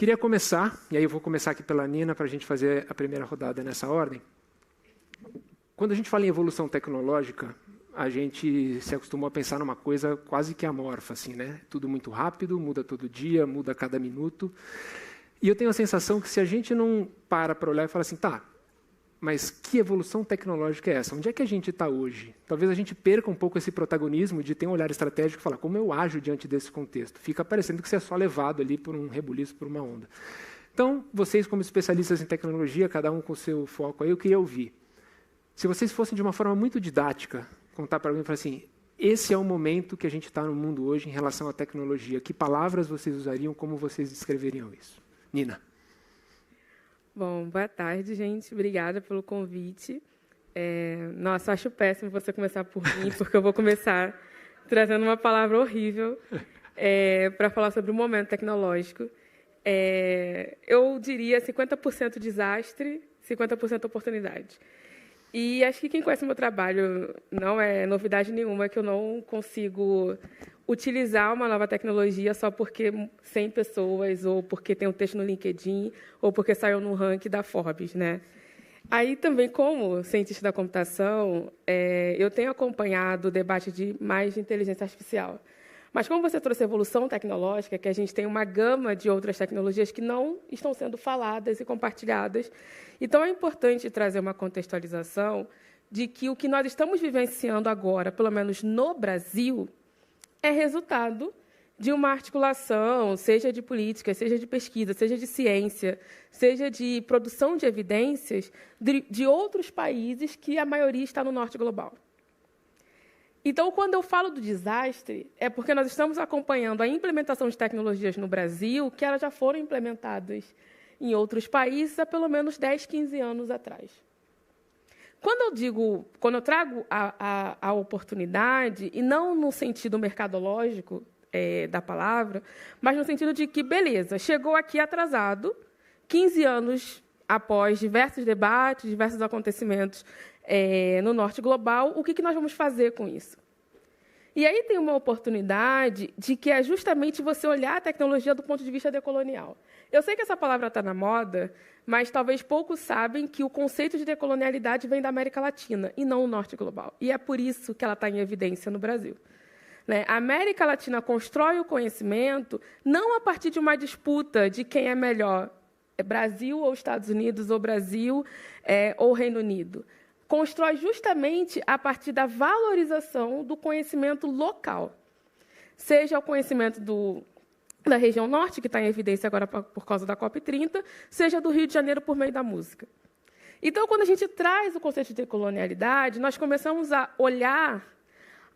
Queria começar, e aí eu vou começar aqui pela Nina para a gente fazer a primeira rodada nessa ordem. Quando a gente fala em evolução tecnológica, a gente se acostumou a pensar numa coisa quase que amorfa, assim, né? Tudo muito rápido, muda todo dia, muda a cada minuto. E eu tenho a sensação que se a gente não para olhar e falar assim, tá, mas que evolução tecnológica é essa? Onde é que a gente está hoje? Talvez a gente perca um pouco esse protagonismo de ter um olhar estratégico e falar como eu ajo diante desse contexto. Fica parecendo que você é só levado ali por um rebuliço, por uma onda. Então, vocês como especialistas em tecnologia, cada um com o seu foco aí, eu queria ouvir. Se vocês fossem de uma forma muito didática, contar para alguém e falar assim, esse é o momento que a gente está no mundo hoje em relação à tecnologia. Que palavras vocês usariam, como vocês descreveriam isso? Nina. Bom, boa tarde, gente. Obrigada pelo convite. Nossa, acho péssimo você começar por mim, porque eu vou começar trazendo uma palavra horrível para falar sobre o momento tecnológico. Eu diria 50% desastre, 50% oportunidade. E acho que quem conhece o meu trabalho não é novidade nenhuma que eu não consigo utilizar uma nova tecnologia só porque 100 pessoas, ou porque tem um texto no LinkedIn, ou porque saiu no ranking da Forbes, né? Aí também, como cientista da computação, eu tenho acompanhado o debate de inteligência artificial. Mas como você trouxe a evolução tecnológica, que a gente tem uma gama de outras tecnologias que não estão sendo faladas e compartilhadas, então é importante trazer uma contextualização de que o que nós estamos vivenciando agora, pelo menos no Brasil, é resultado de uma articulação, seja de política, seja de pesquisa, seja de ciência, seja de produção de evidências de outros países que a maioria está no norte global. Então, quando eu falo do desastre, é porque nós estamos acompanhando a implementação de tecnologias no Brasil que elas já foram implementadas em outros países há pelo menos 10, 15 anos atrás. Quando eu trago a oportunidade, e não no sentido mercadológico da palavra, mas no sentido de que, beleza, chegou aqui atrasado, 15 anos após diversos debates, diversos acontecimentos no norte global, o que nós vamos fazer com isso? E aí tem uma oportunidade de que é justamente você olhar a tecnologia do ponto de vista decolonial. Eu sei que essa palavra está na moda, mas talvez poucos sabem que o conceito de decolonialidade vem da América Latina e não o norte global. E é por isso que ela está em evidência no Brasil. A América Latina constrói o conhecimento não a partir de uma disputa de quem é melhor, Brasil ou Estados Unidos, ou Brasil ou Reino Unido. Constrói justamente a partir da valorização do conhecimento local, seja o conhecimento da região norte, que está em evidência agora por causa da COP30, seja do Rio de Janeiro por meio da música. Então, quando a gente traz o conceito de decolonialidade, nós começamos a olhar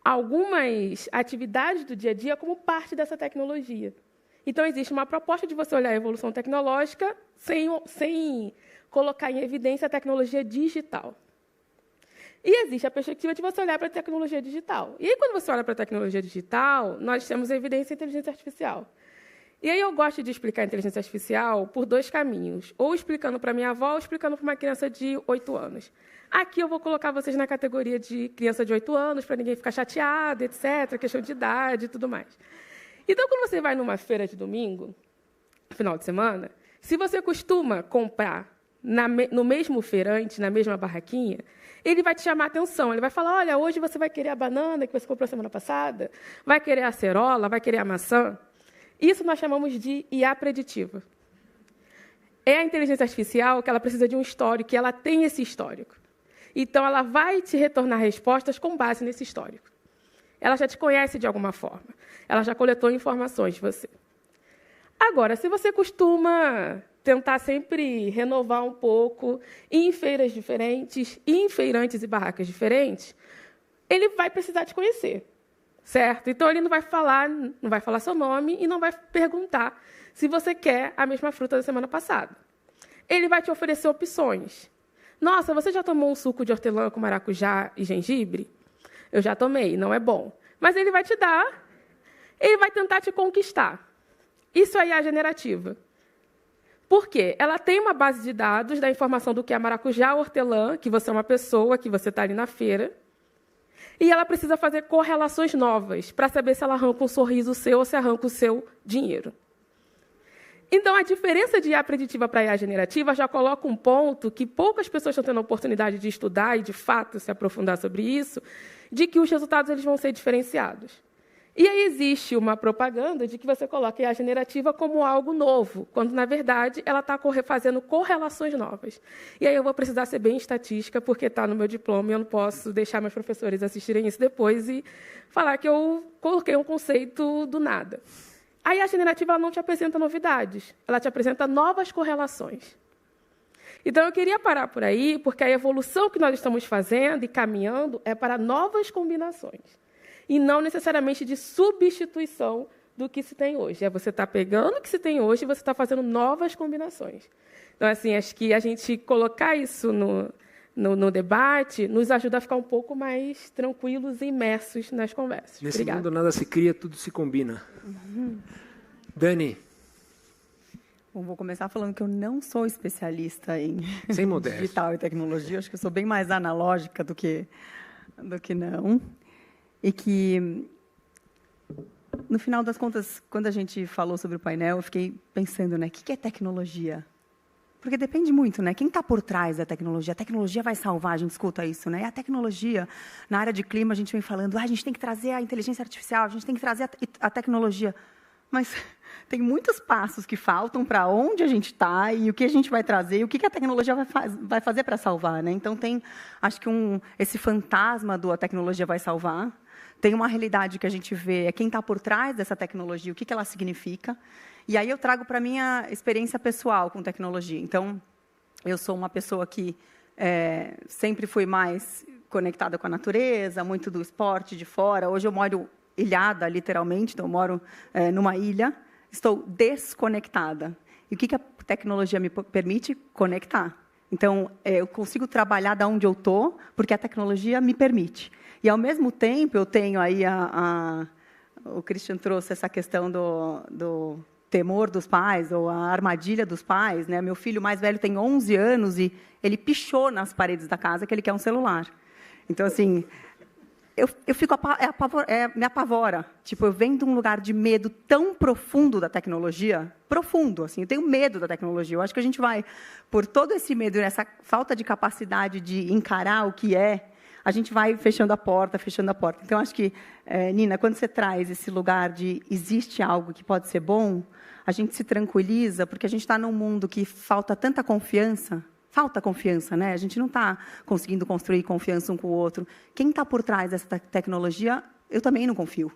algumas atividades do dia a dia como parte dessa tecnologia. Então, existe uma proposta de você olhar a evolução tecnológica sem colocar em evidência a tecnologia digital. E existe a perspectiva de você olhar para a tecnologia digital. E aí, quando você olha para a tecnologia digital, nós temos a evidência da inteligência artificial. E aí eu gosto de explicar a inteligência artificial por dois caminhos, ou explicando para minha avó, ou explicando para uma criança de 8 anos. Aqui eu vou colocar vocês na categoria de criança de 8 anos, para ninguém ficar chateado, etc., questão de idade e tudo mais. Então, quando você vai numa feira de domingo, final de semana, se você costuma comprar no mesmo feirante, na mesma barraquinha, ele vai te chamar a atenção. Ele vai falar, olha, hoje você vai querer a banana que você comprou semana passada, vai querer a acerola, vai querer a maçã. Isso nós chamamos de IA preditiva. É a inteligência artificial que ela precisa de um histórico, e ela tem esse histórico. Então, ela vai te retornar respostas com base nesse histórico. Ela já te conhece de alguma forma. Ela já coletou informações de você. Agora, se você costuma tentar sempre renovar um pouco, ir em feiras diferentes, ir em feirantes e barracas diferentes, ele vai precisar te conhecer, certo? Então, ele não vai falar seu nome e não vai perguntar se você quer a mesma fruta da semana passada. Ele vai te oferecer opções. Nossa, você já tomou um suco de hortelã com maracujá e gengibre? Eu já tomei, não é bom. Mas ele vai te dar, ele vai tentar te conquistar. Isso aí é a generativa. Por quê? Ela tem uma base de dados da informação do que é maracujá, hortelã, que você é uma pessoa, que você está ali na feira, e ela precisa fazer correlações novas para saber se ela arranca um sorriso seu ou se arranca o seu dinheiro. Então, a diferença de IA preditiva para IA generativa já coloca um ponto que poucas pessoas estão tendo a oportunidade de estudar e, de fato, se aprofundar sobre isso, de que os resultados eles vão ser diferenciados. E aí existe uma propaganda de que você coloca a IA generativa como algo novo, quando, na verdade, ela está fazendo correlações novas. E aí eu vou precisar ser bem estatística, porque está no meu diploma e eu não posso deixar meus professores assistirem isso depois e falar que eu coloquei um conceito do nada. A IA generativa ela não te apresenta novidades, ela te apresenta novas correlações. Então, eu queria parar por aí, porque a evolução que nós estamos fazendo e caminhando é para novas combinações, e não necessariamente de substituição do que se tem hoje. É você estar pegando o que se tem hoje e você está fazendo novas combinações. Então, assim, acho que a gente colocar isso no debate nos ajuda a ficar um pouco mais tranquilos e imersos nas conversas. Nesse Obrigada. mundo nada se cria, tudo se combina. Dani. Bom, vou começar falando que eu não sou especialista em Sem modéstia. digital e tecnologia. Acho que eu sou bem mais analógica do que não. E que, no final das contas, quando a gente falou sobre o painel, eu fiquei pensando, né, o que é tecnologia? Porque depende muito, né? Quem está por trás da tecnologia? A tecnologia vai salvar, a gente escuta isso, né? E a tecnologia, na área de clima, a gente vem falando, a gente tem que trazer a inteligência artificial, a gente tem que trazer a tecnologia. Mas tem muitos passos que faltam para onde a gente está e o que a gente vai trazer, e o que a tecnologia vai fazer para salvar, né? Então, acho que esse fantasma do a tecnologia vai salvar. Tem uma realidade que a gente vê, é quem está por trás dessa tecnologia, o que ela significa. E aí eu trago para a minha experiência pessoal com tecnologia. Então, eu sou uma pessoa que sempre fui mais conectada com a natureza, muito do esporte de fora. Hoje eu moro ilhada, literalmente, então eu moro numa ilha, estou desconectada. E o que a tecnologia me permite? Conectar. Então, eu consigo trabalhar da onde eu estou, porque a tecnologia me permite. E, ao mesmo tempo, eu tenho aí o Christian trouxe essa questão do temor dos pais, ou a armadilha dos pais, né? Meu filho mais velho tem 11 anos e ele pichou nas paredes da casa que ele quer um celular. Então, assim, eu fico me apavora. Tipo, eu venho de um lugar de medo tão profundo da tecnologia, profundo, assim, eu tenho medo da tecnologia. Eu acho que a gente vai, por todo esse medo, essa falta de capacidade de encarar o que a gente vai fechando a porta. Então, acho que, Nina, quando você traz esse lugar de existe algo que pode ser bom, a gente se tranquiliza, porque a gente está num mundo que falta tanta confiança. Falta confiança, né? A gente não está conseguindo construir confiança um com o outro. Quem está por trás dessa tecnologia, eu também não confio.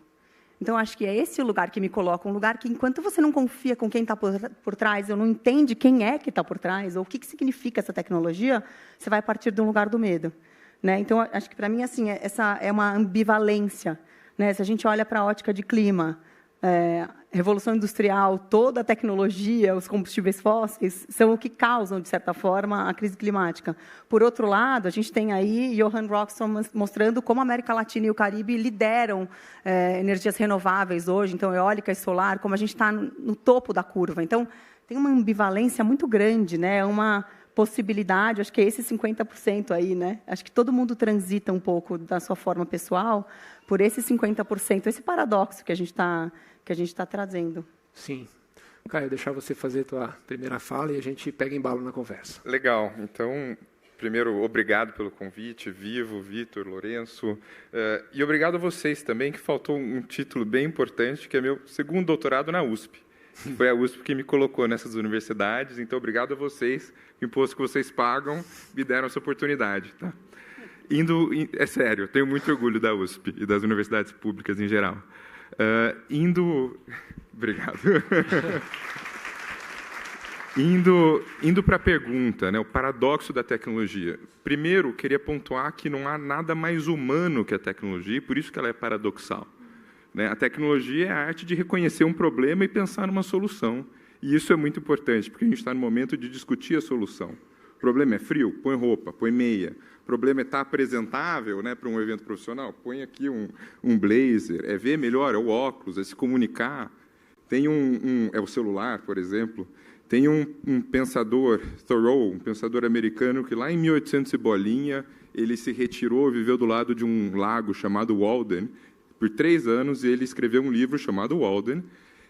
Então, acho que é esse o lugar que me coloca, um lugar que, enquanto você não confia com quem está por trás, ou não entende quem é que está por trás, ou o que significa essa tecnologia, você vai partir de um lugar do medo. Né? Então, acho que, para mim, assim, essa é uma ambivalência. Né? Se a gente olha para a ótica de clima, revolução industrial, toda a tecnologia, os combustíveis fósseis, são o que causam, de certa forma, a crise climática. Por outro lado, a gente tem aí Johan Rockström mostrando como a América Latina e o Caribe lideram energias renováveis hoje, então, eólica e solar, como a gente está no topo da curva. Então, tem uma ambivalência muito grande, né? Uma possibilidade, acho que é esse 50% aí, né? Acho que todo mundo transita um pouco da sua forma pessoal por esse 50%, esse paradoxo que a gente está trazendo. Sim. Caio, deixar você fazer a tua primeira fala e a gente pega embalo na conversa. Legal. Então, primeiro, obrigado pelo convite, Vivo, Vitor, Lourenço, e obrigado a vocês também, que faltou um título bem importante, que é meu segundo doutorado na USP. Foi a USP que me colocou nessas universidades, então obrigado a vocês, o imposto que vocês pagam, me deram essa oportunidade. Tá? É sério, eu tenho muito orgulho da USP e das universidades públicas em geral. Obrigado. Indo para a pergunta, né, o paradoxo da tecnologia. Primeiro, queria pontuar que não há nada mais humano que a tecnologia, e por isso que ela é paradoxal. A tecnologia é a arte de reconhecer um problema e pensar numa solução. E isso é muito importante, porque a gente está no momento de discutir a solução. O problema é frio? Põe roupa, põe meia. O problema é estar apresentável, né, para um evento profissional? Põe aqui um blazer. É ver melhor? É o óculos, é se comunicar. Tem é o celular, por exemplo. Tem um pensador, Thoreau, um pensador americano, que lá em 1800 e bolinha, ele se retirou, viveu do lado de um lago chamado Walden, por 3 anos, ele escreveu um livro chamado Walden,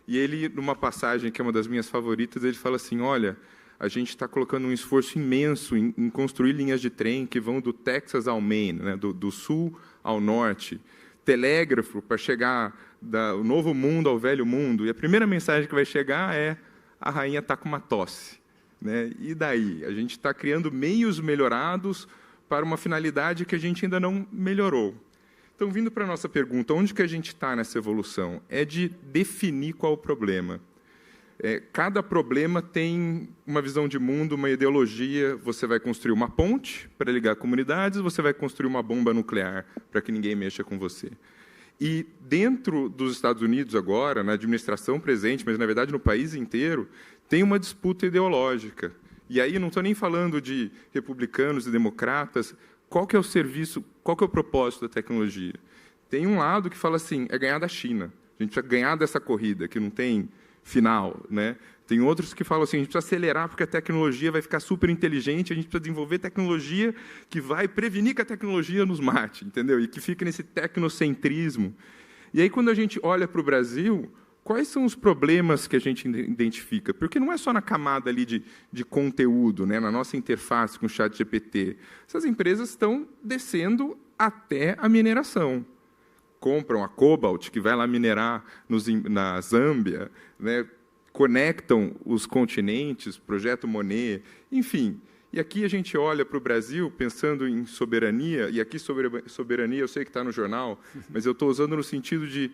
E ele, numa passagem que é uma das minhas favoritas, ele fala assim, olha, a gente está colocando um esforço imenso em construir linhas de trem que vão do Texas ao Maine, né, do sul ao norte, telégrafo para chegar do novo mundo ao velho mundo. E a primeira mensagem que vai chegar é a rainha está com uma tosse. Né? E daí? A gente está criando meios melhorados para uma finalidade que a gente ainda não melhorou. Então, vindo para a nossa pergunta, onde que a gente está nessa evolução? É de definir qual o problema. Cada problema tem uma visão de mundo, uma ideologia. Você vai construir uma ponte para ligar comunidades, você vai construir uma bomba nuclear para que ninguém mexa com você. E dentro dos Estados Unidos agora, na administração presente, mas na verdade no país inteiro, tem uma disputa ideológica. E aí não estou nem falando de republicanos e democratas. Qual que é o serviço, qual que é o propósito da tecnologia? Tem um lado que fala assim, é ganhar da China. A gente precisa ganhar dessa corrida, que não tem final, né? Tem outros que falam assim, a gente precisa acelerar porque a tecnologia vai ficar super inteligente, a gente precisa desenvolver tecnologia que vai prevenir que a tecnologia nos mate, entendeu? E que fica nesse tecnocentrismo. E aí, quando a gente olha para o Brasil, quais são os problemas que a gente identifica? Porque não é só na camada ali de conteúdo, né? Na nossa interface com o ChatGPT. Essas empresas estão descendo até a mineração. Compram a Cobalt, que vai lá minerar na Zâmbia, né? Conectam os continentes, Projeto Monet, enfim. E aqui a gente olha para o Brasil pensando em soberania, e aqui soberania eu sei que está no jornal, mas eu estou usando no sentido de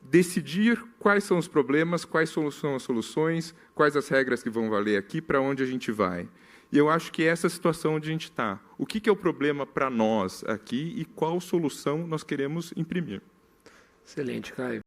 decidir quais são os problemas, quais são as soluções, quais as regras que vão valer aqui, para onde a gente vai. E eu acho que é essa situação onde a gente está. O que é o problema para nós aqui e qual solução nós queremos imprimir? Excelente, Caio.